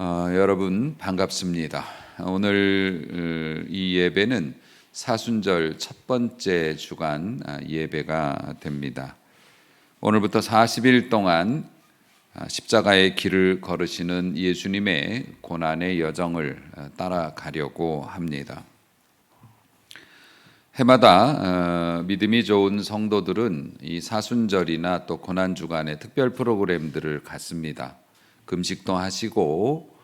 여러분 반갑습니다. 오늘 이 예배는 사순절 첫 번째 주간 예배가 됩니다. 오늘부터 40일 동안 십자가의 길을 걸으시는 예수님의 고난의 여정을 따라가려고 합니다. 해마다 믿음이 좋은 성도들은 이 사순절이나 또 고난 주간에 특별 프로그램들을 갖습니다. 금식도 하시고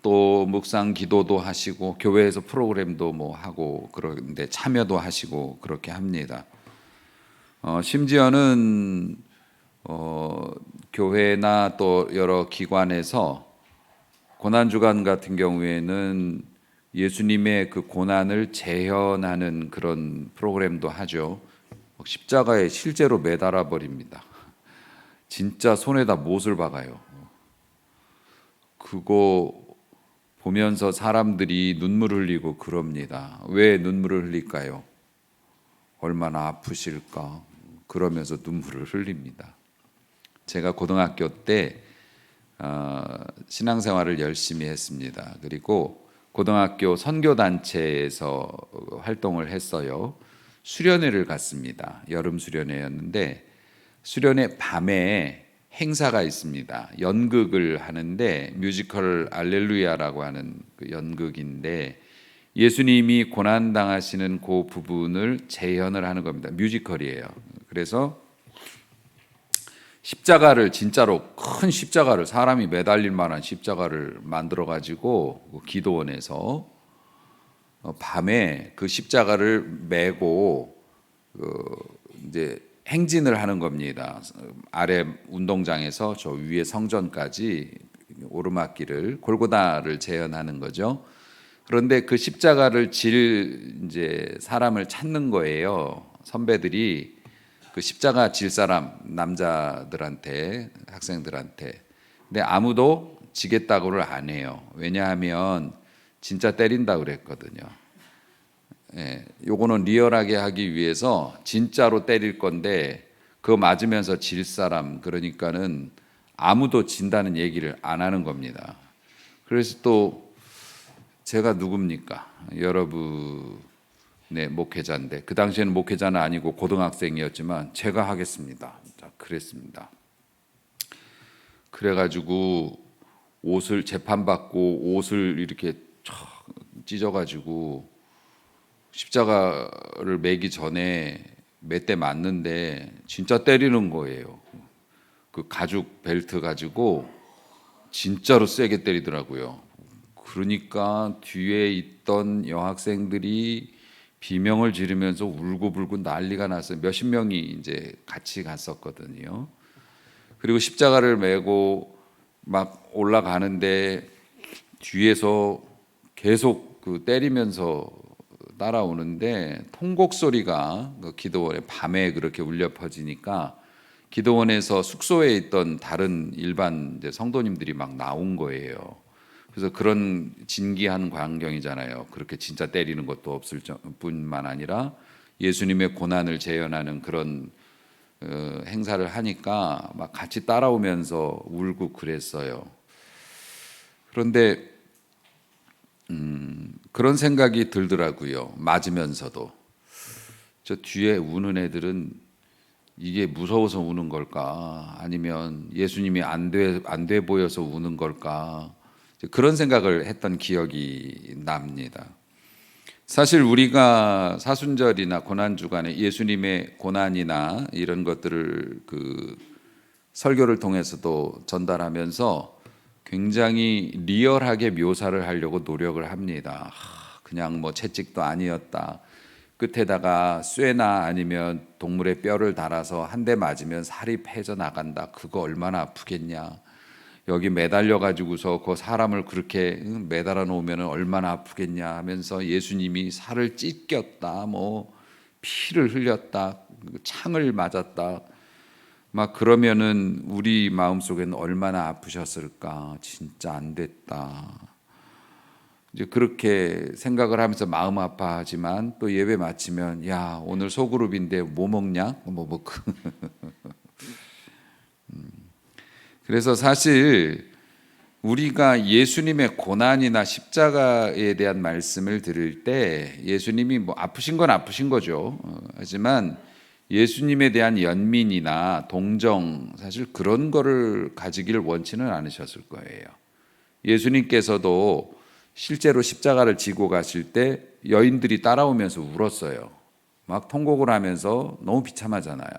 또 묵상 기도도 하시고 교회에서 프로그램도 하고 그런데 참여도 하시고 그렇게 합니다. 심지어는 교회나 또 여러 기관에서 고난 주간 같은 경우에는 예수님의 그 고난을 재현하는 그런 프로그램도 하죠. 십자가에 실제로 매달아 버립니다. 진짜 손에다 못을 박아요. 그거 보면서 사람들이 눈물 흘리고 그럽니다. 왜 눈물을 흘릴까요? 얼마나 아프실까? 그러면서 눈물을 흘립니다. 제가 고등학교 때 신앙생활을 열심히 했습니다. 그리고 고등학교 선교단체에서 활동을 했어요. 수련회를 갔습니다. 여름 수련회였는데 수련회 밤에 행사가 있습니다. 연극을 하는데 뮤지컬 알렐루야라고 하는 그 연극인데 예수님이 고난 당하시는 그 부분을 재현을 하는 겁니다. 뮤지컬이에요. 그래서 십자가를 진짜로 큰 십자가를 사람이 매달릴 만한 십자가를 만들어 가지고 기도원에서 밤에 그 십자가를 메고 이제 행진을 하는 겁니다. 아래 운동장에서 저 위에 성전까지 오르막길을 골고다를 재현하는 거죠. 그런데 그 십자가를 질 이제 사람을 찾는 거예요. 선배들이 그 십자가 질 사람 남자들한테 학생들한테. 근데 아무도 지겠다고를 안 해요. 왜냐하면 진짜 때린다 그랬거든요. 예, 요거는 리얼하게 하기 위해서 진짜로 때릴 건데 그거 맞으면서 질 사람 그러니까는 아무도 진다는 얘기를 안 하는 겁니다. 그래서 또 제가 누굽니까? 여러분의 목회자인데 그 당시에는 목회자는 아니고 고등학생이었지만 제가 하겠습니다. 자, 그랬습니다. 그래가지고 옷을 재판받고 옷을 이렇게 찢어가지고 십자가를 매기 전에 몇 대 맞는데 진짜 때리는 거예요. 그 가죽 벨트 가지고 진짜로 세게 때리더라고요. 그러니까 뒤에 있던 여학생들이 비명을 지르면서 울고불고 난리가 났어요. 몇십 명이 이제 같이 갔었거든요. 그리고 십자가를 메고 막 올라가는데 뒤에서 계속 그 때리면서 따라오는데 통곡 소리가 그 기도원에 밤에 그렇게 울려 퍼지니까 기도원에서 숙소에 있던 다른 일반 이제 성도님들이 막 나온 거예요. 그래서 그런 진기한 광경이잖아요. 그렇게 진짜 때리는 것도 없을 뿐만 아니라 예수님의 고난을 재현하는 그런 행사를 하니까 막 같이 따라오면서 울고 그랬어요. 그런데 그런 생각이 들더라고요. 맞으면서도 저 뒤에 우는 애들은 이게 무서워서 우는 걸까? 아니면 예수님이 안 돼 보여서 우는 걸까? 그런 생각을 했던 기억이 납니다. 사실 우리가 사순절이나 고난 주간에 예수님의 고난이나 이런 것들을 그 설교를 통해서도 전달하면서 굉장히 리얼하게 묘사를 하려고 노력을 합니다. 그냥 채찍도 아니었다. 끝에다가 쇠나 아니면 동물의 뼈를 달아서 한 대 맞으면 살이 패져 나간다. 그거 얼마나 아프겠냐. 여기 매달려 가지고서 그 사람을 그렇게 매달아 놓으면 얼마나 아프겠냐 하면서 예수님이 살을 찢겼다. 피를 흘렸다. 창을 맞았다. 막 그러면은 우리 마음속에는 얼마나 아프셨을까. 진짜 안 됐다. 이제 그렇게 생각을 하면서 마음 아파하지만 또 예배 마치면 야 오늘 소그룹인데 뭐 먹냐? 그래서 사실 우리가 예수님의 고난이나 십자가에 대한 말씀을 들을 때 예수님이 뭐 아프신 건 아프신 거죠. 하지만 예수님에 대한 연민이나 동정, 사실 그런 거를 가지기를 원치는 않으셨을 거예요. 예수님께서도 실제로 십자가를 지고 가실 때 여인들이 따라오면서 울었어요. 막 통곡을 하면서 너무 비참하잖아요.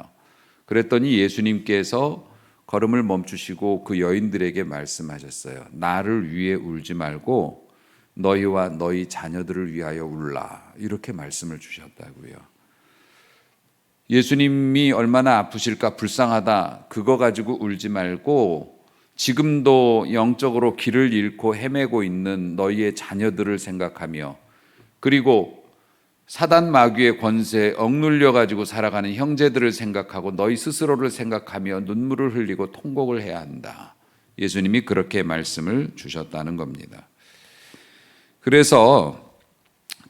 그랬더니 예수님께서 걸음을 멈추시고 그 여인들에게 말씀하셨어요. 나를 위해 울지 말고 너희와 너희 자녀들을 위하여 울라. 이렇게 말씀을 주셨다고요. 예수님이 얼마나 아프실까 불쌍하다 그거 가지고 울지 말고 지금도 영적으로 길을 잃고 헤매고 있는 너희의 자녀들을 생각하며 그리고 사단 마귀의 권세에 억눌려 가지고 살아가는 형제들을 생각하고 너희 스스로를 생각하며 눈물을 흘리고 통곡을 해야 한다. 예수님이 그렇게 말씀을 주셨다는 겁니다. 그래서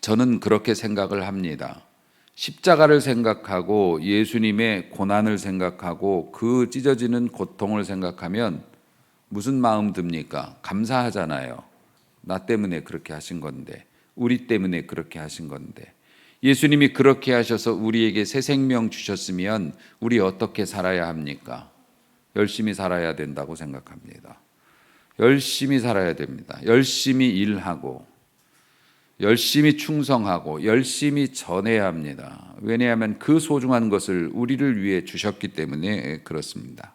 저는 그렇게 생각을 합니다. 십자가를 생각하고 예수님의 고난을 생각하고 그 찢어지는 고통을 생각하면 무슨 마음 듭니까? 감사하잖아요. 나 때문에 그렇게 하신 건데, 우리 때문에 그렇게 하신 건데, 예수님이 그렇게 하셔서 우리에게 새 생명 주셨으면 우리 어떻게 살아야 합니까? 열심히 살아야 된다고 생각합니다. 열심히 살아야 됩니다. 열심히 일하고 열심히 충성하고 열심히 전해야 합니다. 왜냐하면 그 소중한 것을 우리를 위해 주셨기 때문에 그렇습니다.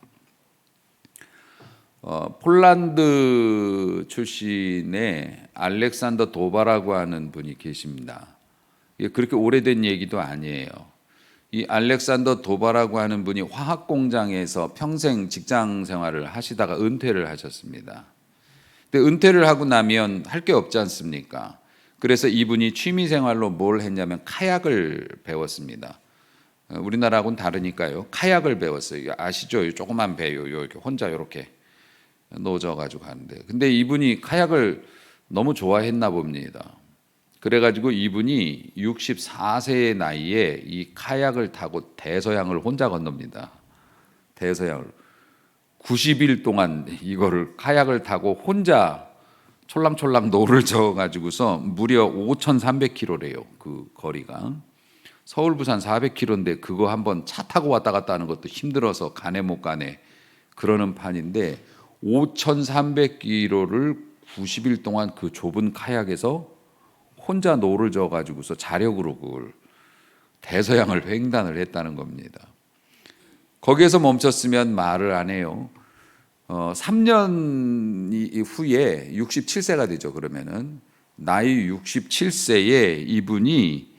폴란드 출신의 알렉산더 도바라고 하는 분이 계십니다. 이게 그렇게 오래된 얘기도 아니에요. 이 알렉산더 도바라고 하는 분이 화학 공장에서 평생 직장 생활을 하시다가 은퇴를 하셨습니다. 근데 은퇴를 하고 나면 할 게 없지 않습니까? 그래서 이분이 취미 생활로 뭘 했냐면 카약을 배웠습니다. 우리나라하고는 다르니까요. 카약을 배웠어요. 아시죠? 조그만 배요. 이렇게 혼자 이렇게 놓져 가지고 가는데. 근데 이분이 카약을 너무 좋아했나 봅니다. 그래가지고 이분이 64세의 나이에 이 카약을 타고 대서양을 혼자 건넙니다. 대서양을 90일 동안 이거를 카약을 타고 혼자 촐랑촐랑 노를 저어가지고서 무려 5,300km래요. 그 거리가 서울 부산 400km인데 그거 한번 차 타고 왔다 갔다 하는 것도 힘들어서 가네 못 가네 그러는 판인데 5,300km를 90일 동안 그 좁은 카약에서 혼자 노를 저어가지고서 자력으로 그걸 대서양을 횡단을 했다는 겁니다. 거기에서 멈췄으면 말을 안 해요. 3년 후에 67세가 되죠. 그러면은 나이 67세에 이분이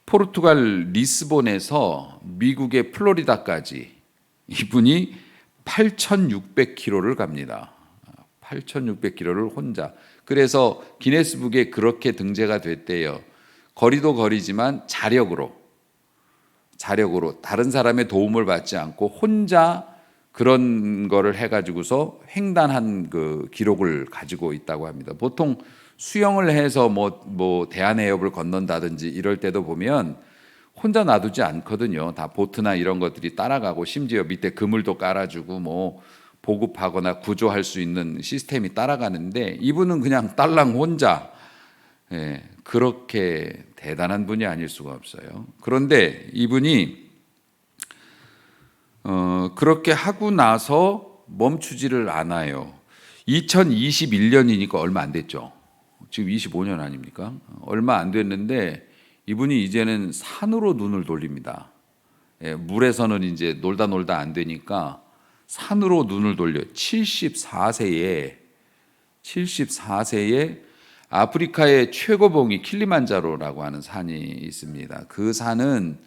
포르투갈 리스본에서 미국의 플로리다까지 이분이 8,600km를 갑니다. 8,600km를 혼자. 그래서 기네스북에 그렇게 등재가 됐대요. 거리도 거리지만 자력으로 다른 사람의 도움을 받지 않고 혼자 그런 거를 해가지고서 횡단한 그 기록을 가지고 있다고 합니다. 보통 수영을 해서 뭐 대한해협을 건넌다든지 이럴 때도 보면 혼자 놔두지 않거든요. 다 보트나 이런 것들이 따라가고 심지어 밑에 그물도 깔아주고 뭐 보급하거나 구조할 수 있는 시스템이 따라가는데 이분은 그냥 딸랑 혼자 그렇게 대단한 분이 아닐 수가 없어요. 그런데 이분이 그렇게 하고 나서 멈추지를 않아요. 2021년이니까 얼마 안 됐죠. 지금 25년 아닙니까? 얼마 안 됐는데 이분이 이제는 산으로 눈을 돌립니다. 물에서는 이제 놀다 안 되니까 산으로 눈을 돌려요. 74세에 아프리카의 최고봉이 킬리만자로라고 하는 산이 있습니다. 그 산은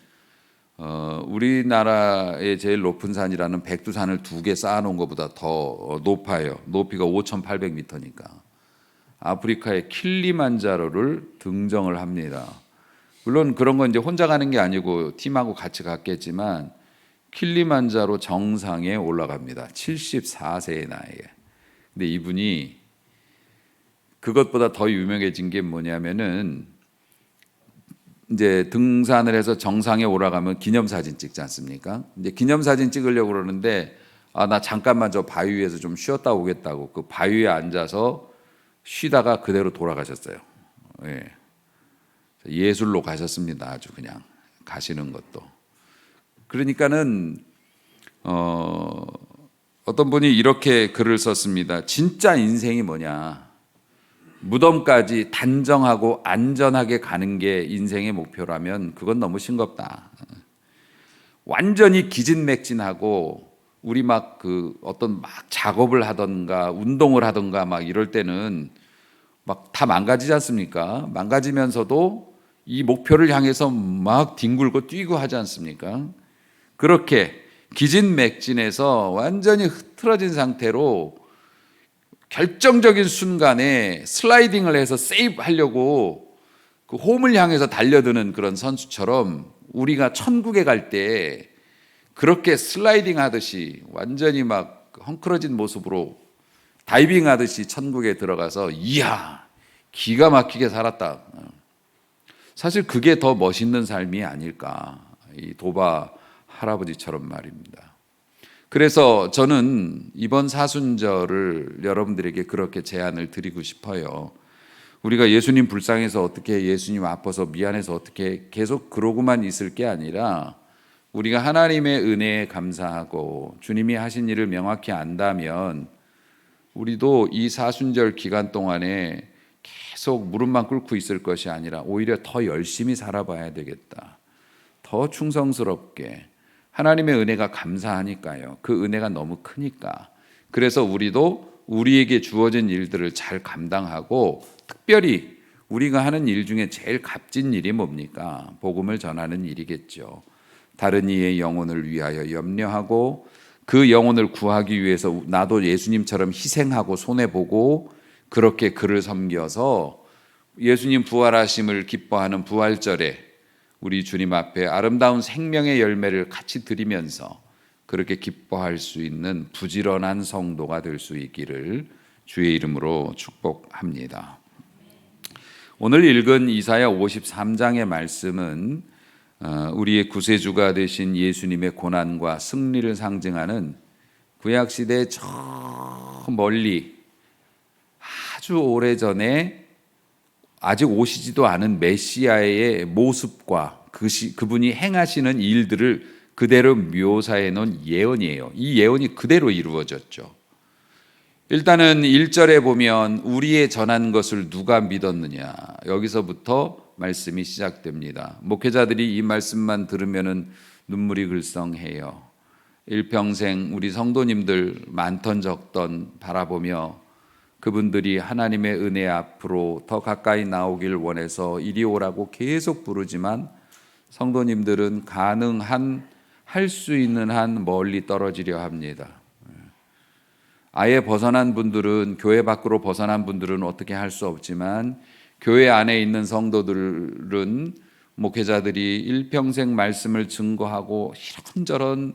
우리나라의 제일 높은 산이라는 백두산을 2개 쌓아놓은 것보다 더 높아요. 높이가 5,800m니까. 아프리카의 킬리만자로를 등정을 합니다. 물론 그런 건 이제 혼자 가는 게 아니고 팀하고 같이 갔겠지만 킬리만자로 정상에 올라갑니다. 74세의 나이에. 근데 이분이 그것보다 더 유명해진 게 뭐냐면은 이제 등산을 해서 정상에 올라가면 기념사진 찍지 않습니까? 이제 기념사진 찍으려고 그러는데 나 잠깐만 저 바위 위에서 좀 쉬었다 오겠다고 그 바위에 앉아서 쉬다가 그대로 돌아가셨어요. 예. 예술로 가셨습니다. 아주 그냥 가시는 것도. 그러니까는 어떤 분이 이렇게 글을 썼습니다. 진짜 인생이 뭐냐? 무덤까지 단정하고 안전하게 가는 게 인생의 목표라면 그건 너무 싱겁다. 완전히 기진맥진하고 우리 막 어떤 막 작업을 하던가 운동을 하던가 막 이럴 때는 막 다 망가지지 않습니까? 망가지면서도 이 목표를 향해서 막 뒹굴고 뛰고 하지 않습니까? 그렇게 기진맥진해서 완전히 흐트러진 상태로 결정적인 순간에 슬라이딩을 해서 세이브 하려고 그 홈을 향해서 달려드는 그런 선수처럼 우리가 천국에 갈 때 그렇게 슬라이딩 하듯이 완전히 막 헝클어진 모습으로 다이빙 하듯이 천국에 들어가서 이야 기가 막히게 살았다. 사실 그게 더 멋있는 삶이 아닐까. 이 도바 할아버지처럼 말입니다. 그래서 저는 이번 사순절을 여러분들에게 그렇게 제안을 드리고 싶어요. 우리가 예수님 불쌍해서 어떻게 예수님 아파서 미안해서 어떻게 계속 그러고만 있을 게 아니라 우리가 하나님의 은혜에 감사하고 주님이 하신 일을 명확히 안다면 우리도 이 사순절 기간 동안에 계속 무릎만 꿇고 있을 것이 아니라 오히려 더 열심히 살아봐야 되겠다. 더 충성스럽게 하나님의 은혜가 감사하니까요. 그 은혜가 너무 크니까. 그래서 우리도 우리에게 주어진 일들을 잘 감당하고 특별히 우리가 하는 일 중에 제일 값진 일이 뭡니까? 복음을 전하는 일이겠죠. 다른 이의 영혼을 위하여 염려하고 그 영혼을 구하기 위해서 나도 예수님처럼 희생하고 손해보고 그렇게 그를 섬겨서 예수님 부활하심을 기뻐하는 부활절에 우리 주님 앞에 아름다운 생명의 열매를 같이 드리면서 그렇게 기뻐할 수 있는 부지런한 성도가 될 수 있기를 주의 이름으로 축복합니다. 오늘 읽은 이사야 53장의 말씀은 우리의 구세주가 되신 예수님의 고난과 승리를 상징하는 구약시대 저 멀리 아주 오래전에 아직 오시지도 않은 메시아의 모습과 그분이 행하시는 일들을 그대로 묘사해 놓은 예언이에요. 이 예언이 그대로 이루어졌죠. 일단은 1절에 보면 우리의 전한 것을 누가 믿었느냐 여기서부터 말씀이 시작됩니다. 목회자들이 이 말씀만 들으면 눈물이 글썽해요. 일평생 우리 성도님들 많던 적던 바라보며 그분들이 하나님의 은혜 앞으로 더 가까이 나오길 원해서 이리 오라고 계속 부르지만 성도님들은 가능한 할 수 있는 한 멀리 떨어지려 합니다. 아예 벗어난 분들은 교회 밖으로 벗어난 분들은 어떻게 할 수 없지만 교회 안에 있는 성도들은 목회자들이 일평생 말씀을 증거하고 이런저런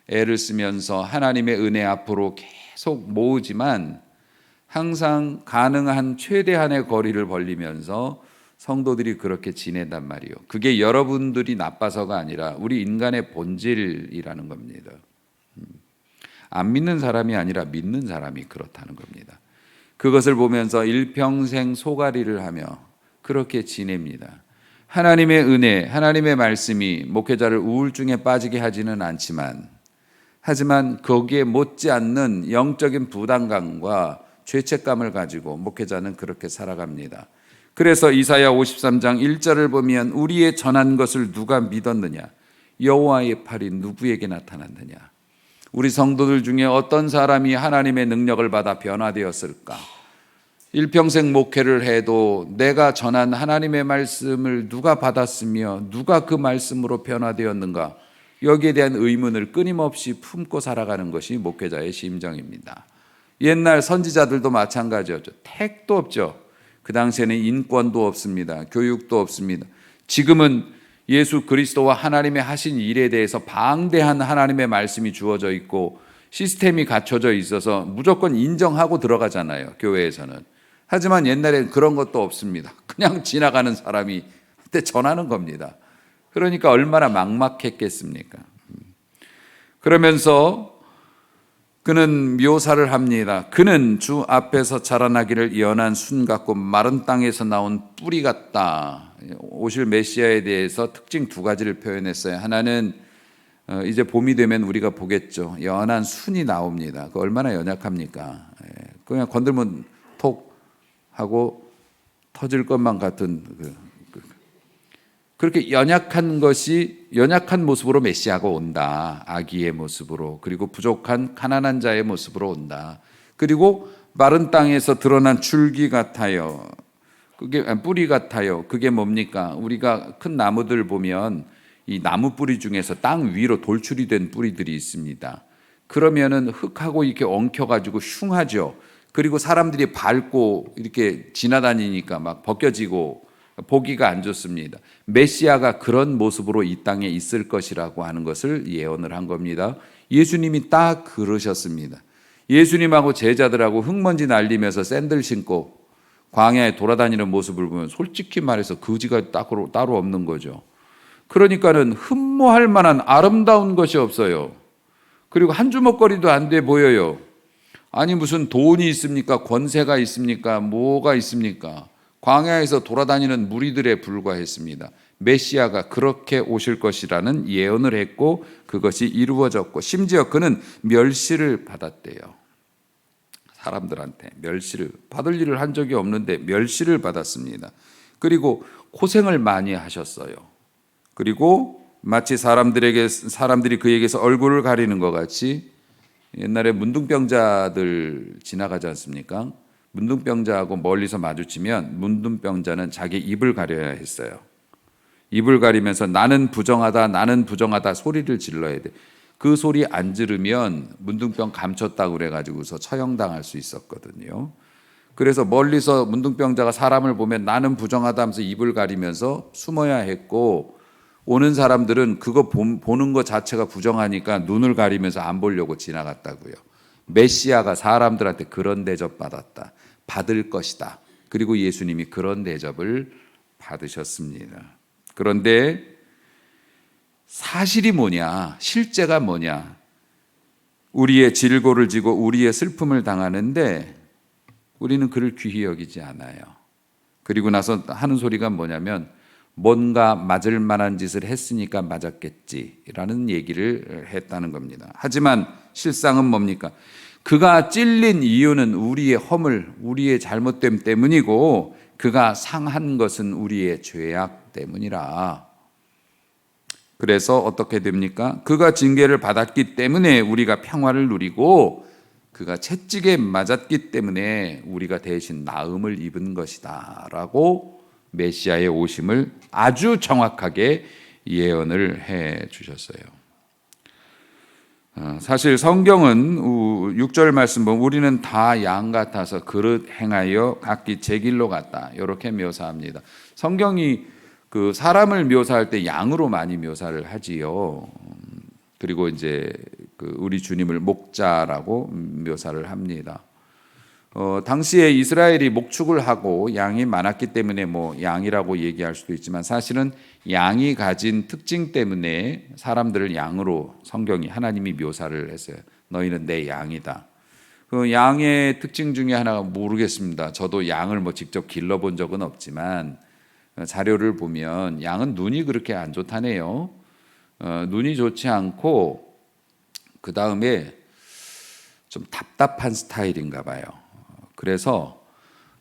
애를 쓰면서 하나님의 은혜 앞으로 계속 모으지만 항상 가능한 최대한의 거리를 벌리면서 성도들이 그렇게 지낸단 말이에요. 그게 여러분들이 나빠서가 아니라 우리 인간의 본질이라는 겁니다. 안 믿는 사람이 아니라 믿는 사람이 그렇다는 겁니다. 그것을 보면서 일평생 소가리를 하며 그렇게 지냅니다. 하나님의 은혜, 하나님의 말씀이 목회자를 우울증에 빠지게 하지는 않지만 하지만 거기에 못지않는 영적인 부담감과 죄책감을 가지고 목회자는 그렇게 살아갑니다. 그래서 이사야 53장 1절을 보면 우리의 전한 것을 누가 믿었느냐? 여호와의 팔이 누구에게 나타났느냐? 우리 성도들 중에 어떤 사람이 하나님의 능력을 받아 변화되었을까? 일평생 목회를 해도 내가 전한 하나님의 말씀을 누가 받았으며 누가 그 말씀으로 변화되었는가? 여기에 대한 의문을 끊임없이 품고 살아가는 것이 목회자의 심정입니다. 옛날 선지자들도 마찬가지였죠. 택도 없죠. 그 당시에는 인권도 없습니다. 교육도 없습니다. 지금은 예수 그리스도와 하나님의 하신 일에 대해서 방대한 하나님의 말씀이 주어져 있고 시스템이 갖춰져 있어서 무조건 인정하고 들어가잖아요. 교회에서는. 하지만 옛날에는 그런 것도 없습니다. 그냥 지나가는 사람이 그때 전하는 겁니다. 그러니까 얼마나 막막했겠습니까? 그러면서 그는 묘사를 합니다. 그는 주 앞에서 자라나기를 연한 순 같고 마른 땅에서 나온 뿌리 같다. 오실 메시아에 대해서 특징 두 가지를 표현했어요. 하나는 이제 봄이 되면 우리가 보겠죠. 연한 순이 나옵니다. 그 얼마나 연약합니까? 그냥 건들면 톡 하고 터질 것만 같은 그렇게 연약한 모습으로 메시아가 온다. 아기의 모습으로, 그리고 부족한 가난한 자의 모습으로 온다. 그리고 마른 땅에서 드러난 줄기 같아요. 그게 뿌리 같아요. 그게 뭡니까? 우리가 큰 나무들 보면 이 나무 뿌리 중에서 땅 위로 돌출이 된 뿌리들이 있습니다. 그러면은 흙하고 이렇게 엉켜가지고 흉하죠. 그리고 사람들이 밟고 이렇게 지나다니니까 막 벗겨지고 보기가 안 좋습니다. 메시아가 그런 모습으로 이 땅에 있을 것이라고 하는 것을 예언을 한 겁니다. 예수님이 딱 그러셨습니다. 예수님하고 제자들하고 흙먼지 날리면서 샌들 신고 광야에 돌아다니는 모습을 보면 솔직히 말해서 거지가 따로 없는 거죠. 그러니까는 흠모할 만한 아름다운 것이 없어요. 그리고 한 주먹거리도 안 돼 보여요. 아니 무슨 돈이 있습니까? 권세가 있습니까? 뭐가 있습니까? 광야에서 돌아다니는 무리들에 불과했습니다. 메시아가 그렇게 오실 것이라는 예언을 했고 그것이 이루어졌고 심지어 그는 멸시를 받았대요. 사람들한테 멸시를 받을 일을 한 적이 없는데 멸시를 받았습니다. 그리고 고생을 많이 하셨어요. 그리고 마치 사람들이 그에게서 얼굴을 가리는 것 같이 옛날에 문둥병자들 지나가지 않습니까? 문둥병자하고 멀리서 마주치면 문둥병자는 자기 입을 가려야 했어요. 입을 가리면서 나는 부정하다 소리를 질러야 돼. 그 소리 안 지르면 문둥병 감췄다고 그래가지고서 처형당할 수 있었거든요. 그래서 멀리서 문둥병자가 사람을 보면 나는 부정하다 하면서 입을 가리면서 숨어야 했고 오는 사람들은 그거 보는 것 자체가 부정하니까 눈을 가리면서 안 보려고 지나갔다고요. 메시아가 사람들한테 그런 대접 받았다. 받을 것이다. 그리고 예수님이 그런 대접을 받으셨습니다. 그런데 사실이 뭐냐? 실제가 뭐냐? 우리의 질고를 지고 우리의 슬픔을 당하는데 우리는 그를 귀히 여기지 않아요. 그리고 나서 하는 소리가 뭐냐면 뭔가 맞을 만한 짓을 했으니까 맞았겠지라는 얘기를 했다는 겁니다. 하지만 실상은 뭡니까? 그가 찔린 이유는 우리의 허물, 우리의 잘못됨 때문이고 그가 상한 것은 우리의 죄악 때문이라. 그래서 어떻게 됩니까? 그가 징계를 받았기 때문에 우리가 평화를 누리고 그가 채찍에 맞았기 때문에 우리가 대신 나음을 입은 것이다 라고 메시아의 오심을 아주 정확하게 예언을 해 주셨어요. 사실 성경은 6절 말씀 보면 우리는 다 양 같아서 그릇 행하여 각기 제 길로 갔다 이렇게 묘사합니다. 성경이 그 사람을 묘사할 때 양으로 많이 묘사를 하지요. 그리고 이제 그 우리 주님을 목자라고 묘사를 합니다. 당시에 이스라엘이 목축을 하고 양이 많았기 때문에 뭐 양이라고 얘기할 수도 있지만 사실은 양이 가진 특징 때문에 사람들을 양으로 성경이 하나님이 묘사를 했어요. 너희는 내 양이다. 그 양의 특징 중에 하나가 모르겠습니다. 저도 양을 뭐 직접 길러본 적은 없지만 자료를 보면 양은 눈이 그렇게 안 좋다네요. 눈이 좋지 않고 그 다음에 좀 답답한 스타일인가 봐요. 그래서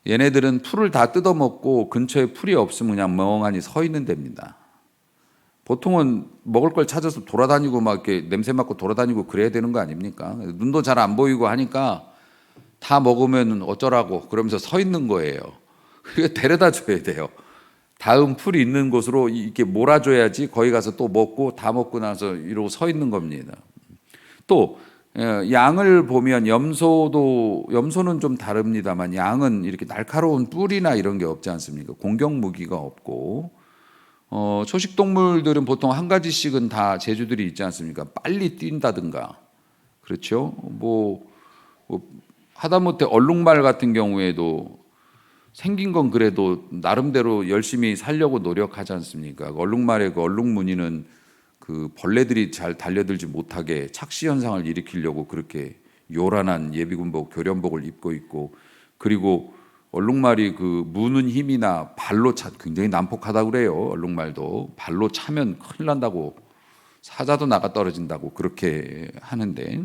얘네들은 풀을 다 뜯어먹고 근처에 풀이 없으면 그냥 멍하니 서 있는 데입니다. 보통은 먹을 걸 찾아서 돌아다니고 막 이렇게 냄새 맡고 돌아다니고 그래야 되는 거 아닙니까? 눈도 잘 안 보이고 하니까 다 먹으면 어쩌라고 그러면서 서 있는 거예요. 그러니까 데려다 줘야 돼요. 다음 풀이 있는 곳으로 이렇게 몰아줘야지 거기 가서 또 먹고 다 먹고 나서 이러고 서 있는 겁니다. 또 양을 보면 염소는 좀 다릅니다만 양은 이렇게 날카로운 뿔이나 이런 게 없지 않습니까? 공격 무기가 없고 초식 동물들은 보통 한 가지씩은 다 재주들이 있지 않습니까? 빨리 뛴다든가 그렇죠? 뭐 하다못해 얼룩말 같은 경우에도 생긴 건 그래도 나름대로 열심히 살려고 노력하지 않습니까? 얼룩말의 그 얼룩 무늬는 그 벌레들이 잘 달려들지 못하게 착시 현상을 일으키려고 그렇게 요란한 예비군복, 교련복을 입고 있고, 그리고 얼룩말이 그 무는 힘이나 발로 차, 굉장히 난폭하다고 그래요. 얼룩말도 발로 차면 큰일 난다고, 사자도 나가 떨어진다고 그렇게 하는데,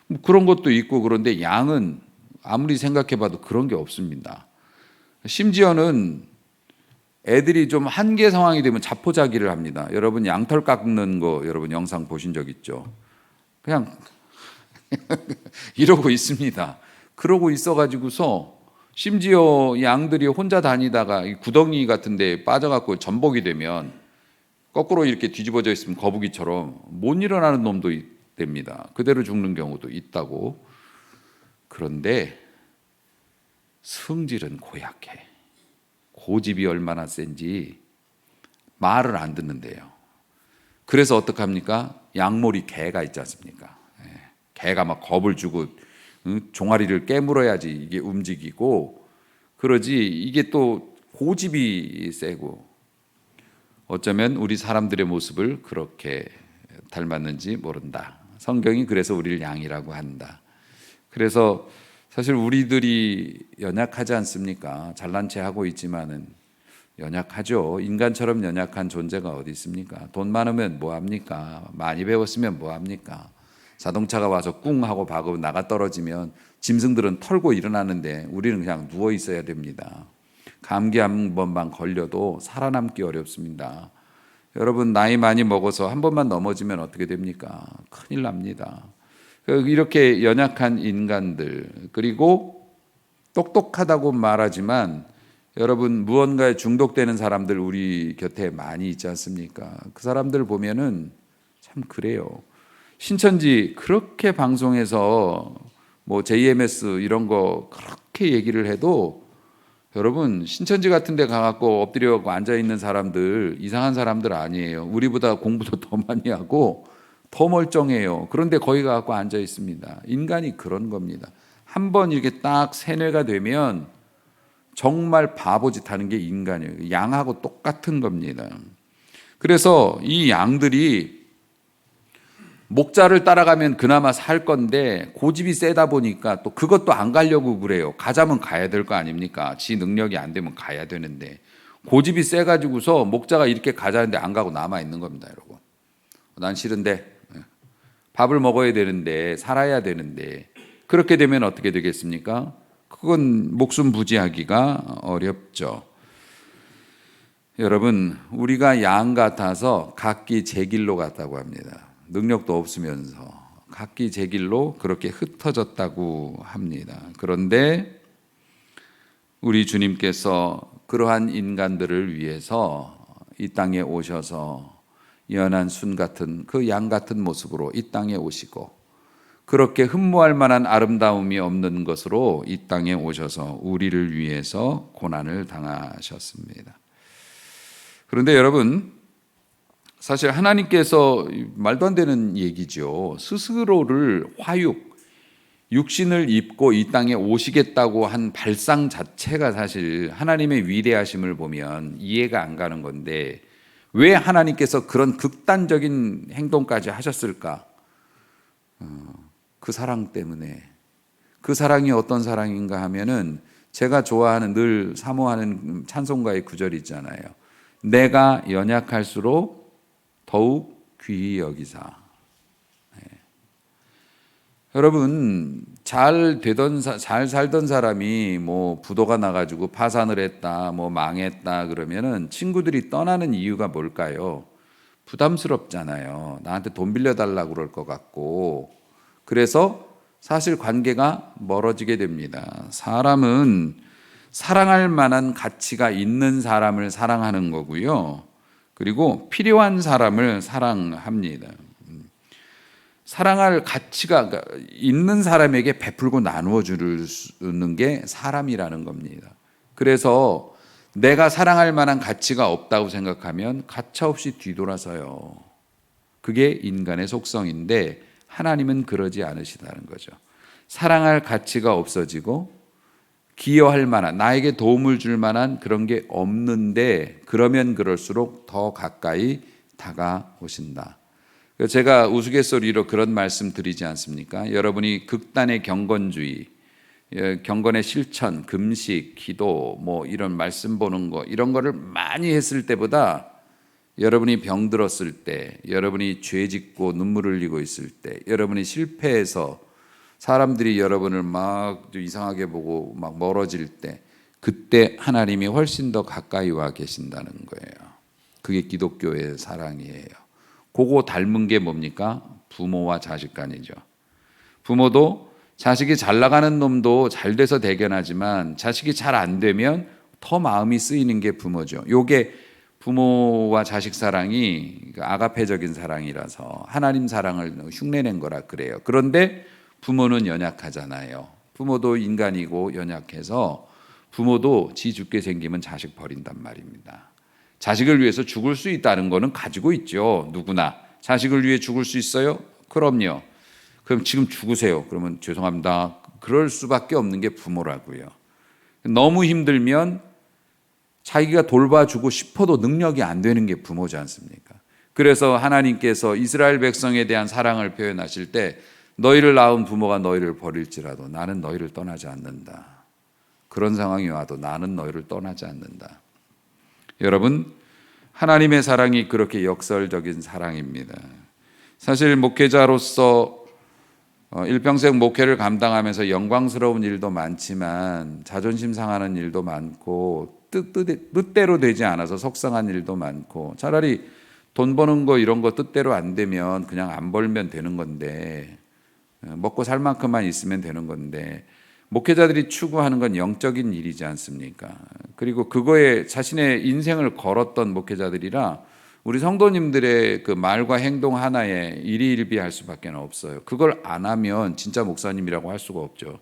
뭐 그런 것도 있고. 그런데 양은 아무리 생각해봐도 그런 게 없습니다. 심지어는 애들이 좀 한계 상황이 되면 자포자기를 합니다. 여러분 양털 깎는 거 여러분 영상 보신 적 있죠? 그냥 이러고 있습니다. 그러고 있어가지고서 심지어 양들이 혼자 다니다가 이 구덩이 같은 데 빠져갖고 전복이 되면 거꾸로 이렇게 뒤집어져 있으면 거북이처럼 못 일어나는 놈도 됩니다. 그대로 죽는 경우도 있다고. 그런데 성질은 고약해. 고집이 얼마나 센지 말을 안 듣는데요. 그래서 어떡합니까? 양몰이 개가 있지 않습니까? 개가 막 겁을 주고 종아리를 깨물어야지 이게 움직이고 그러지. 이게 또 고집이 세고, 어쩌면 우리 사람들의 모습을 그렇게 닮았는지 모른다. 성경이 그래서 우리를 양이라고 한다. 그래서 사실 우리들이 연약하지 않습니까? 잘난 체 하고 있지만은 연약하죠. 인간처럼 연약한 존재가 어디 있습니까? 돈 많으면 뭐 합니까? 많이 배웠으면 뭐 합니까? 자동차가 와서 꿍 하고 박으면 나가 떨어지면 짐승들은 털고 일어나는데 우리는 그냥 누워 있어야 됩니다. 감기 한 번만 걸려도 살아남기 어렵습니다. 여러분 나이 많이 먹어서 한 번만 넘어지면 어떻게 됩니까? 큰일 납니다. 이렇게 연약한 인간들, 그리고 똑똑하다고 말하지만 여러분 무언가에 중독되는 사람들 우리 곁에 많이 있지 않습니까? 그 사람들 보면은 참 그래요. 신천지 그렇게 방송에서 뭐 JMS 이런 거 그렇게 얘기를 해도 여러분 신천지 같은 데 가갖고 엎드려 앉아있는 사람들 이상한 사람들 아니에요. 우리보다 공부도 더 많이 하고 더 멀쩡해요. 그런데 거기 가갖고 앉아 있습니다. 인간이 그런 겁니다. 한번 이렇게 딱 세뇌가 되면 정말 바보짓 하는 게 인간이에요. 양하고 똑같은 겁니다. 그래서 이 양들이 목자를 따라가면 그나마 살 건데 고집이 세다 보니까 또 그것도 안 가려고 그래요. 가자면 가야 될 거 아닙니까? 지 능력이 안 되면 가야 되는데 고집이 세가지고서 목자가 이렇게 가자는데 안 가고 남아 있는 겁니다, 여러분. 난 싫은데 밥을 먹어야 되는데 살아야 되는데 그렇게 되면 어떻게 되겠습니까? 그건 목숨 부지하기가 어렵죠. 여러분 우리가 양 같아서 각기 제 길로 갔다고 합니다. 능력도 없으면서 각기 제 길로 그렇게 흩어졌다고 합니다. 그런데 우리 주님께서 그러한 인간들을 위해서 이 땅에 오셔서 연한 순 같은 그 양 같은 모습으로 이 땅에 오시고 그렇게 흠모할 만한 아름다움이 없는 것으로 이 땅에 오셔서 우리를 위해서 고난을 당하셨습니다. 그런데 여러분 사실 하나님께서 말도 안 되는 얘기죠. 스스로를 육신을 입고 이 땅에 오시겠다고 한 발상 자체가 사실 하나님의 위대하심을 보면 이해가 안 가는 건데 왜 하나님께서 그런 극단적인 행동까지 하셨을까? 그 사랑 때문에. 그 사랑이 어떤 사랑인가 하면은 제가 좋아하는 늘 사모하는 찬송가의 구절이 있잖아요. 내가 연약할수록 더욱 귀히 여기사. 네. 여러분 잘 살던 사람이 뭐 부도가 나가지고 파산을 했다, 뭐 망했다 그러면은 친구들이 떠나는 이유가 뭘까요? 부담스럽잖아요. 나한테 돈 빌려달라고 그럴 것 같고. 그래서 사실 관계가 멀어지게 됩니다. 사람은 사랑할 만한 가치가 있는 사람을 사랑하는 거고요. 그리고 필요한 사람을 사랑합니다. 사랑할 가치가 있는 사람에게 베풀고 나누어 주는 게 사람이라는 겁니다. 그래서 내가 사랑할 만한 가치가 없다고 생각하면 가차없이 뒤돌아서요. 그게 인간의 속성인데 하나님은 그러지 않으시다는 거죠. 사랑할 가치가 없어지고 기여할 만한, 나에게 도움을 줄 만한 그런 게 없는데 그러면 그럴수록 더 가까이 다가오신다. 제가 우스갯소리로 그런 말씀 드리지 않습니까? 여러분이 극단의 경건주의, 경건의 실천, 금식, 기도 뭐 이런 말씀 보는 거 이런 거를 많이 했을 때보다 여러분이 병들었을 때, 여러분이 죄 짓고 눈물 흘리고 있을 때, 여러분이 실패해서 사람들이 여러분을 막 이상하게 보고 막 멀어질 때, 그때 하나님이 훨씬 더 가까이 와 계신다는 거예요. 그게 기독교의 사랑이에요. 그거 닮은 게 뭡니까? 부모와 자식 간이죠. 부모도 자식이 잘 나가는 놈도 잘 돼서 대견하지만 자식이 잘 안 되면 더 마음이 쓰이는 게 부모죠. 요게 부모와 자식 사랑이 아가페적인 사랑이라서 하나님 사랑을 흉내낸 거라 그래요. 그런데 부모는 연약하잖아요. 부모도 인간이고 연약해서 부모도 지 죽게 생기면 자식 버린단 말입니다. 자식을 위해서 죽을 수 있다는 거는 가지고 있죠. 누구나. 자식을 위해 죽을 수 있어요? 그럼요. 그럼 지금 죽으세요. 그러면 죄송합니다. 그럴 수밖에 없는 게 부모라고요. 너무 힘들면 자기가 돌봐주고 싶어도 능력이 안 되는 게 부모지 않습니까? 그래서 하나님께서 이스라엘 백성에 대한 사랑을 표현하실 때 너희를 낳은 부모가 너희를 버릴지라도 나는 너희를 떠나지 않는다. 그런 상황이 와도 나는 너희를 떠나지 않는다. 여러분, 하나님의 사랑이 그렇게 역설적인 사랑입니다. 사실 목회자로서 일평생 목회를 감당하면서 영광스러운 일도 많지만 자존심 상하는 일도 많고 뜻대로 되지 않아서 속상한 일도 많고, 차라리 돈 버는 거 이런 거 뜻대로 안 되면 그냥 안 벌면 되는 건데, 먹고 살 만큼만 있으면 되는 건데, 목회자들이 추구하는 건 영적인 일이지 않습니까? 그리고 그거에 자신의 인생을 걸었던 목회자들이라 우리 성도님들의 그 말과 행동 하나에 일희일비할 수밖에 없어요. 그걸 안 하면 진짜 목사님이라고 할 수가 없죠.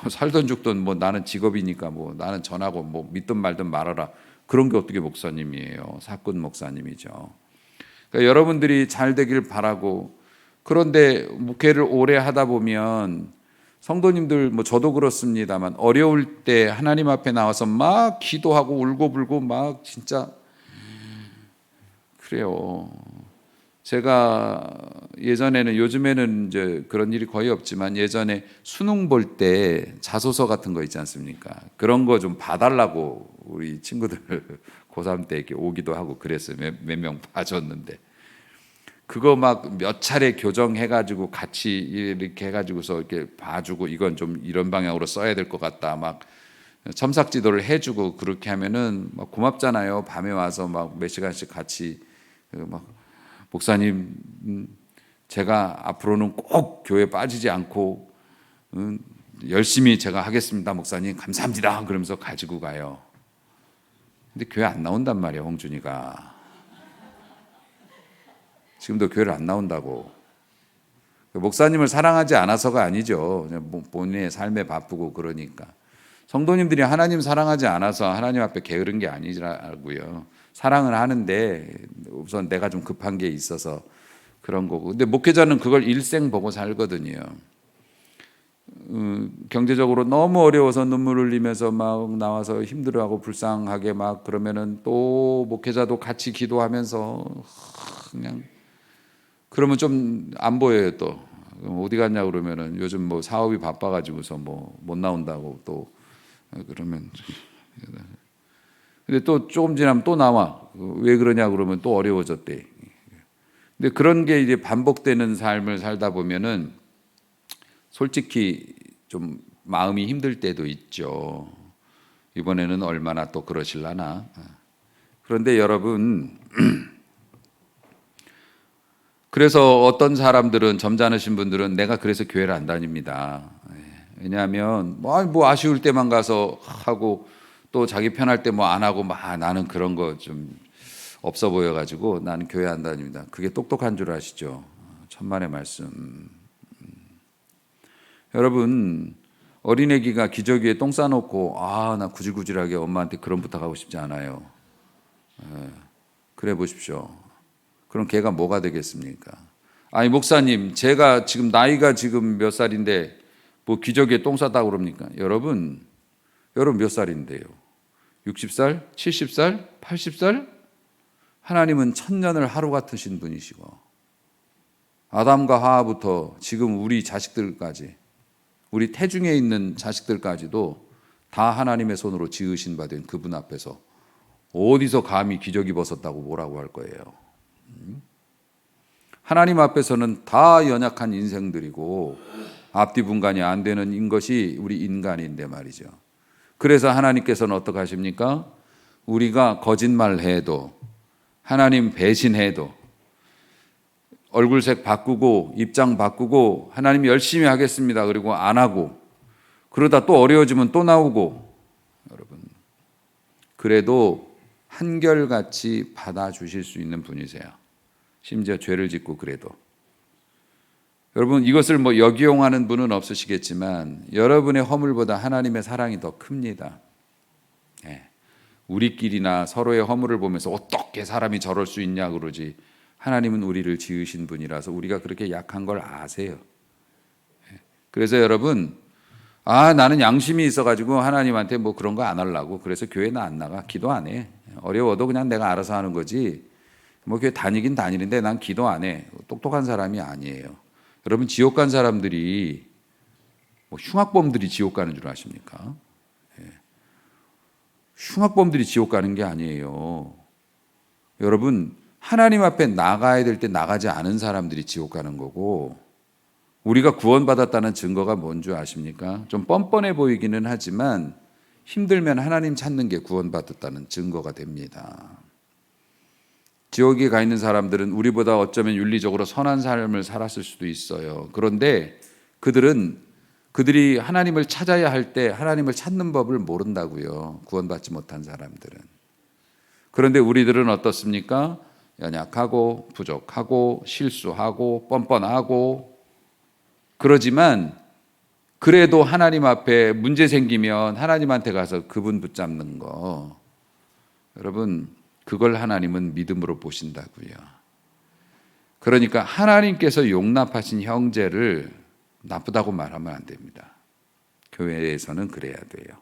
살던 죽던 뭐 나는 직업이니까 뭐 나는 전하고 뭐 믿든 말든 말아라. 그런 게 어떻게 목사님이에요? 사꾼 목사님이죠. 그러니까 여러분들이 잘 되길 바라고, 그런데 목회를 오래 하다 보면 성도님들 뭐 저도 그렇습니다만 어려울 때 하나님 앞에 나와서 막 기도하고 울고불고 막 진짜 그래요. 제가 예전에는, 요즘에는 이제 그런 일이 거의 없지만 예전에 수능 볼 때 자소서 같은 거 있지 않습니까? 그런 거 좀 봐달라고 우리 친구들 고3 때 이렇게 오기도 하고 그랬어요. 몇 명 봐줬는데 그거 막 몇 차례 교정해가지고 같이 이렇게 해가지고서 이렇게 봐주고 이건 좀 이런 방향으로 써야 될 것 같다 막 첨삭 지도를 해주고 그렇게 하면은 막 고맙잖아요. 밤에 와서 막 몇 시간씩 같이 막 목사님, 제가 앞으로는 꼭 교회 빠지지 않고 열심히 제가 하겠습니다. 목사님 감사합니다. 그러면서 가지고 가요. 근데 교회 안 나온단 말이에요. 홍준이가 지금도 교회를 안 나온다고. 목사님을 사랑하지 않아서가 아니죠. 그냥 본인의 삶에 바쁘고 그러니까. 성도님들이 하나님 사랑하지 않아서 하나님 앞에 게으른 게 아니라고요. 사랑은 하는데 우선 내가 좀 급한 게 있어서 그런 거고. 근데 목회자는 그걸 일생 보고 살거든요. 경제적으로 너무 어려워서 눈물 흘리면서 막 나와서 힘들어하고 불쌍하게 막 그러면은 또 목회자도 같이 기도하면서 그냥 그러면 좀 안 보여요. 또 어디 갔냐 그러면은 요즘 뭐 사업이 바빠가지고서 뭐 못 나온다고 또 그러면. 근데 또 조금 지나면 또 나와. 왜 그러냐 그러면 또 어려워졌대. 근데 그런 게 이제 반복되는 삶을 살다 보면은 솔직히 좀 마음이 힘들 때도 있죠. 이번에는 얼마나 또 그러실라나. 그런데 여러분, 그래서 어떤 사람들은, 점잖으신 분들은 내가 그래서 교회를 안 다닙니다. 왜냐하면 뭐 아쉬울 때만 가서 하고 또 자기 편할 때 뭐 안 하고 막 나는 그런 거 좀 없어 보여가지고 나는 교회 안 다닙니다. 그게 똑똑한 줄 아시죠? 천만의 말씀. 여러분, 어린애기가 기저귀에 똥 싸놓고 나 구질구질하게 엄마한테 그런 부탁하고 싶지 않아요. 그래 보십시오. 그럼 걔가 뭐가 되겠습니까? 아니 목사님, 제가 지금 나이가 지금 몇 살인데 뭐 기저귀에 똥 싸다고 그럽니까? 여러분 몇 살인데요? 60살? 70살? 80살? 하나님은 천년을 하루 같으신 분이시고 아담과 하와부터 지금 우리 자식들까지, 우리 태중에 있는 자식들까지도 다 하나님의 손으로 지으신 바 된 그분 앞에서 어디서 감히 기저귀 벗었다고 뭐라고 할 거예요. 하나님 앞에서는 다 연약한 인생들이고 앞뒤 분간이 안 되는 것이 우리 인간인데 말이죠. 그래서 하나님께서는 어떻게 하십니까? 우리가 거짓말해도, 하나님 배신해도, 얼굴색 바꾸고 입장 바꾸고 하나님 열심히 하겠습니다 그리고 안 하고, 그러다 또 어려워지면 또 나오고, 여러분 그래도 한결같이 받아주실 수 있는 분이세요. 심지어 죄를 짓고 그래도. 여러분 이것을 뭐 역이용하는 분은 없으시겠지만 여러분의 허물보다 하나님의 사랑이 더 큽니다. 우리끼리나 서로의 허물을 보면서 어떻게 사람이 저럴 수 있냐 그러지, 하나님은 우리를 지으신 분이라서 우리가 그렇게 약한 걸 아세요. 그래서 여러분, 나는 양심이 있어가지고 하나님한테 뭐 그런 거 안 하려고 그래서 교회는 안 나가, 기도 안 해. 어려워도 그냥 내가 알아서 하는 거지, 뭐 교회 다니긴 다니는데 난 기도 안 해. 똑똑한 사람이 아니에요. 여러분 지옥 간 사람들이 뭐 흉악범들이 지옥 가는 줄 아십니까? 흉악범들이 지옥 가는 게 아니에요. 여러분 하나님 앞에 나가야 될 때 나가지 않은 사람들이 지옥 가는 거고, 우리가 구원받았다는 증거가 뭔 줄 아십니까? 좀 뻔뻔해 보이기는 하지만 힘들면 하나님 찾는 게 구원받았다는 증거가 됩니다. 지옥에 가 있는 사람들은 우리보다 어쩌면 윤리적으로 선한 삶을 살았을 수도 있어요. 그런데 그들이 하나님을 찾아야 할 때 하나님을 찾는 법을 모른다고요. 구원받지 못한 사람들은. 그런데 우리들은 어떻습니까? 연약하고 부족하고 실수하고 뻔뻔하고, 그러지만 그래도 하나님 앞에 문제 생기면 하나님한테 가서 그분 붙잡는 거, 여러분 그걸 하나님은 믿음으로 보신다고요. 그러니까 하나님께서 용납하신 형제를 나쁘다고 말하면 안 됩니다. 교회에서는 그래야 돼요.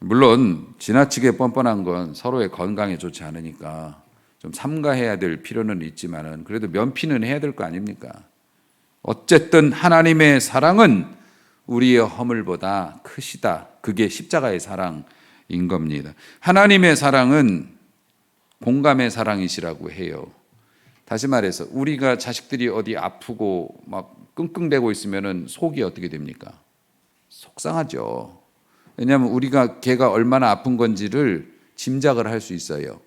물론 지나치게 뻔뻔한 건 서로의 건강에 좋지 않으니까 좀 삼가해야 될 필요는 있지만은 그래도 면피는 해야 될 거 아닙니까? 어쨌든 하나님의 사랑은 우리의 허물보다 크시다. 그게 십자가의 사랑인 겁니다. 하나님의 사랑은 공감의 사랑이시라고 해요. 다시 말해서 우리가 자식들이 어디 아프고 막 끙끙대고 있으면은 속이 어떻게 됩니까? 속상하죠. 왜냐하면 우리가 걔가 얼마나 아픈 건지를 짐작을 할 수 있어요.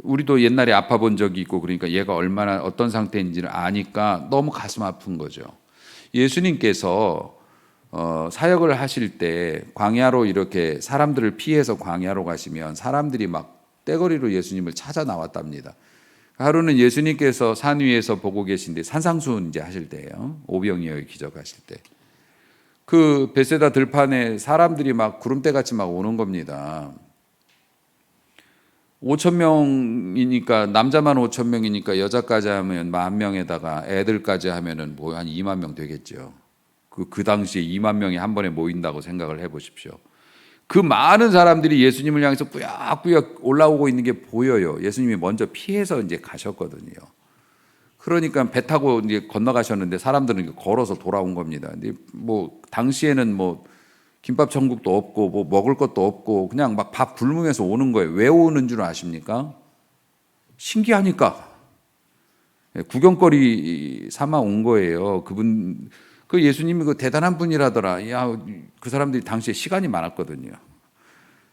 우리도 옛날에 아파 본 적이 있고 그러니까 얘가 얼마나 어떤 상태인지를 아니까 너무 가슴 아픈 거죠. 예수님께서 사역을 하실 때 광야로 이렇게 사람들을 피해서 광야로 가시면 사람들이 막 떼거리로 예수님을 찾아 나왔답니다. 하루는 예수님께서 산 위에서 보고 계신데 산상수훈 이제 하실 때예요. 오병이어의 기적하실 때. 그 베세다 들판에 사람들이 막 구름대같이 막 오는 겁니다. 5,000명이니까 남자만 5,000명이니까 여자까지 하면 10,000명에다가 애들까지 하면은 뭐 한 2만 명 되겠죠. 그 당시에 2만 명이 한 번에 모인다고 생각을 해보십시오. 그 많은 사람들이 예수님을 향해서 꾸역꾸역 올라오고 있는 게 보여요. 예수님이 먼저 피해서 이제 가셨거든요. 그러니까 배 타고 이제 건너가셨는데 사람들은 걸어서 돌아온 겁니다. 근데 뭐 당시에는 뭐 김밥 천국도 없고 뭐 먹을 것도 없고 그냥 막 밥 굶으면서 오는 거예요. 왜 오는 줄 아십니까? 신기하니까. 구경거리 삼아 온 거예요. 그 예수님이 그 대단한 분이라더라. 야, 그 사람들이 당시에 시간이 많았거든요.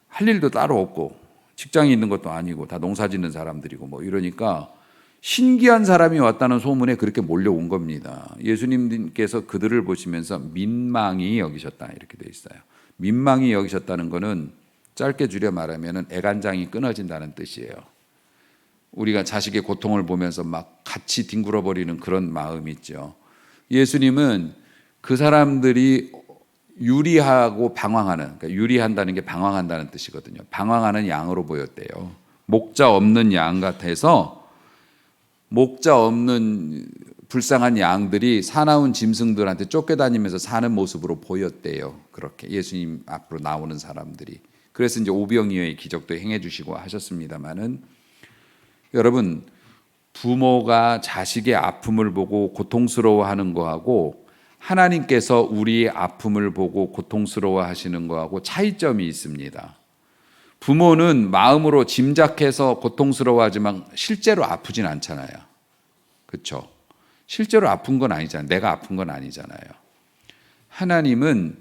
할 일도 따로 없고 직장이 있는 것도 아니고 다 농사 짓는 사람들이고 뭐 이러니까 신기한 사람이 왔다는 소문에 그렇게 몰려온 겁니다. 예수님께서 그들을 보시면서 민망히 여기셨다 이렇게 돼 있어요. 민망히 여기셨다는 거는 짧게 줄여 말하면 애간장이 끊어진다는 뜻이에요. 우리가 자식의 고통을 보면서 막 같이 뒹굴어버리는 그런 마음이 있죠. 예수님은 그 사람들이 유리하고 방황하는, 그러니까 유리한다는 게 방황한다는 뜻이거든요. 방황하는 양으로 보였대요. 목자 없는 양 같아서 목자 없는 불쌍한 양들이 사나운 짐승들한테 쫓겨다니면서 사는 모습으로 보였대요. 그렇게 예수님 앞으로 나오는 사람들이. 그래서 이제 오병이어의 기적도 행해 주시고 하셨습니다만은, 여러분 부모가 자식의 아픔을 보고 고통스러워하는 거하고 하나님께서 우리의 아픔을 보고 고통스러워하시는 거하고 차이점이 있습니다. 부모는 마음으로 짐작해서 고통스러워하지만 실제로 아프진 않잖아요. 그렇죠? 실제로 아픈 건 아니잖아요. 내가 아픈 건 아니잖아요. 하나님은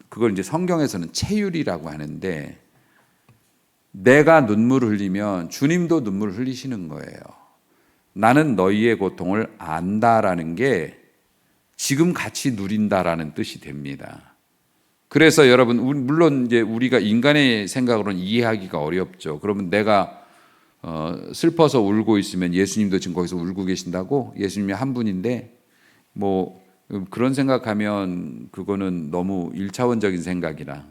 그걸 이제 성경에서는 체휼이라고 하는데, 내가 눈물을 흘리면 주님도 눈물을 흘리시는 거예요. 나는 너희의 고통을 안다라는 게 지금 같이 누린다라는 뜻이 됩니다. 그래서 여러분, 물론 이제 우리가 인간의 생각으로는 이해하기가 어렵죠. 그러면 내가 슬퍼서 울고 있으면 예수님도 지금 거기서 울고 계신다고? 예수님이 한 분인데 뭐 그런 생각하면 그거는 너무 일차원적인 생각이라,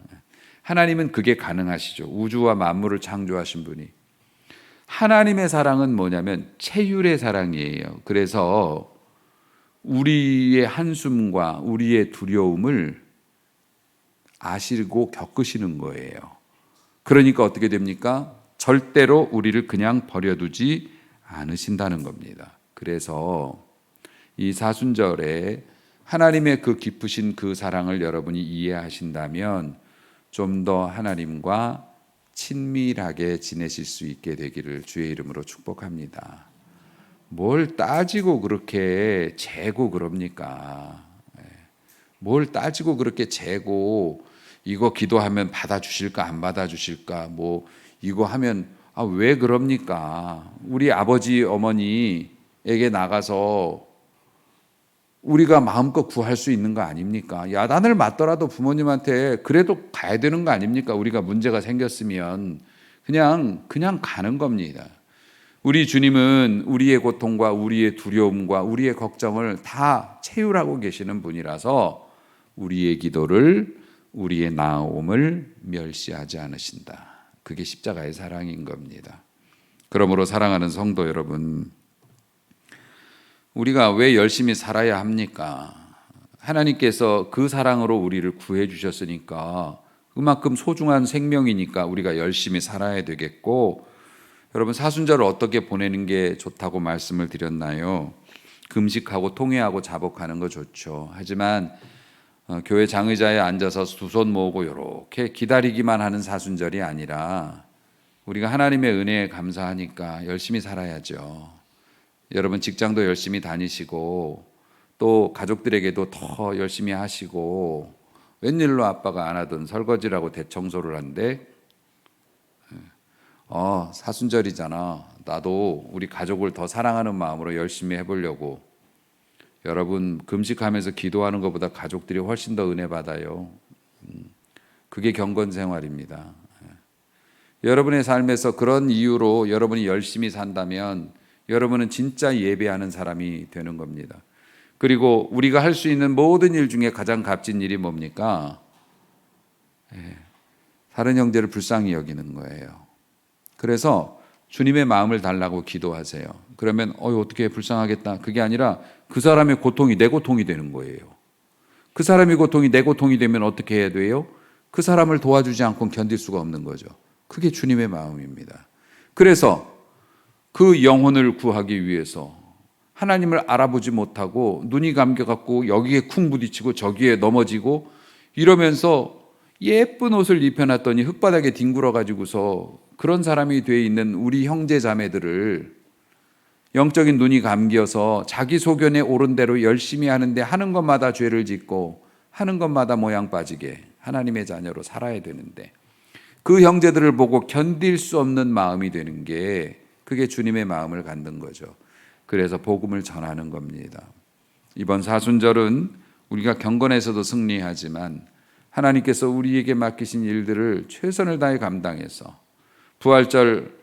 하나님은 그게 가능하시죠. 우주와 만물을 창조하신 분이. 하나님의 사랑은 뭐냐면 체휼의 사랑이에요. 그래서 우리의 한숨과 우리의 두려움을 아시고 겪으시는 거예요. 그러니까 어떻게 됩니까? 절대로 우리를 그냥 버려두지 않으신다는 겁니다. 그래서 이 사순절에 하나님의 그 깊으신 그 사랑을 여러분이 이해하신다면 좀 더 하나님과 친밀하게 지내실 수 있게 되기를 주의 이름으로 축복합니다. 뭘 따지고 그렇게 재고 그럽니까? 뭘 따지고 그렇게 재고, 이거 기도하면 받아주실까 안 받아주실까, 뭐 이거 하면 왜 그럽니까? 우리 아버지 어머니에게 나가서 우리가 마음껏 구할 수 있는 거 아닙니까? 야단을 맞더라도 부모님한테 그래도 가야 되는 거 아닙니까? 우리가 문제가 생겼으면 그냥 가는 겁니다. 우리 주님은 우리의 고통과 우리의 두려움과 우리의 걱정을 다 채우라고 계시는 분이라서 우리의 기도를, 우리의 나옴을 멸시하지 않으신다. 그게 십자가의 사랑인 겁니다. 그러므로 사랑하는 성도 여러분, 우리가 왜 열심히 살아야 합니까? 하나님께서 그 사랑으로 우리를 구해 주셨으니까, 그만큼 소중한 생명이니까 우리가 열심히 살아야 되겠고, 여러분 사순절을 어떻게 보내는 게 좋다고 말씀을 드렸나요? 금식하고 통회하고 자복하는 거 좋죠. 하지만 교회 장의자에 앉아서 두 손 모으고 이렇게 기다리기만 하는 사순절이 아니라, 우리가 하나님의 은혜에 감사하니까 열심히 살아야죠. 여러분 직장도 열심히 다니시고 또 가족들에게도 더 열심히 하시고, 웬일로 아빠가 안 하던 설거지라고 대청소를 한대? 사순절이잖아. 나도 우리 가족을 더 사랑하는 마음으로 열심히 해보려고. 여러분 금식하면서 기도하는 것보다 가족들이 훨씬 더 은혜 받아요. 그게 경건 생활입니다. 여러분의 삶에서 그런 이유로 여러분이 열심히 산다면 여러분은 진짜 예배하는 사람이 되는 겁니다. 그리고 우리가 할 수 있는 모든 일 중에 가장 값진 일이 뭡니까? 다른 형제를 불쌍히 여기는 거예요. 그래서 주님의 마음을 달라고 기도하세요. 그러면 어떻게 불쌍하겠다, 그게 아니라 그 사람의 고통이 내 고통이 되는 거예요. 그 사람의 고통이 내 고통이 되면 어떻게 해야 돼요? 그 사람을 도와주지 않고는 견딜 수가 없는 거죠. 그게 주님의 마음입니다. 그래서 그 영혼을 구하기 위해서 하나님을 알아보지 못하고 눈이 감겨갖고 여기에 쿵 부딪히고 저기에 넘어지고 이러면서 예쁜 옷을 입혀놨더니 흙바닥에 뒹굴어가지고서 그런 사람이 돼 있는 우리 형제 자매들을 영적인 눈이 감겨서 자기 소견에 옳은 대로 열심히 하는데 하는 것마다 죄를 짓고 하는 것마다 모양 빠지게 하나님의 자녀로 살아야 되는데, 그 형제들을 보고 견딜 수 없는 마음이 되는 게, 그게 주님의 마음을 갖는 거죠. 그래서 복음을 전하는 겁니다. 이번 사순절은 우리가 경건에서도 승리하지만 하나님께서 우리에게 맡기신 일들을 최선을 다해 감당해서, 부활절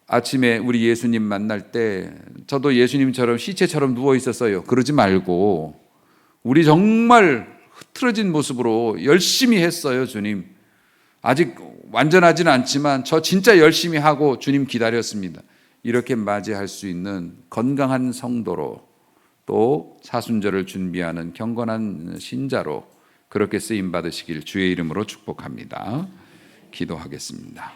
아침에 우리 예수님 만날 때 저도 예수님처럼 시체처럼 누워 있었어요. 그러지 말고 우리 정말 흐트러진 모습으로 열심히 했어요. 주님 아직 완전하진 않지만 저 진짜 열심히 하고 주님 기다렸습니다. 이렇게 맞이할 수 있는 건강한 성도로, 또 사순절을 준비하는 경건한 신자로 그렇게 쓰임 받으시길 주의 이름으로 축복합니다. 기도하겠습니다.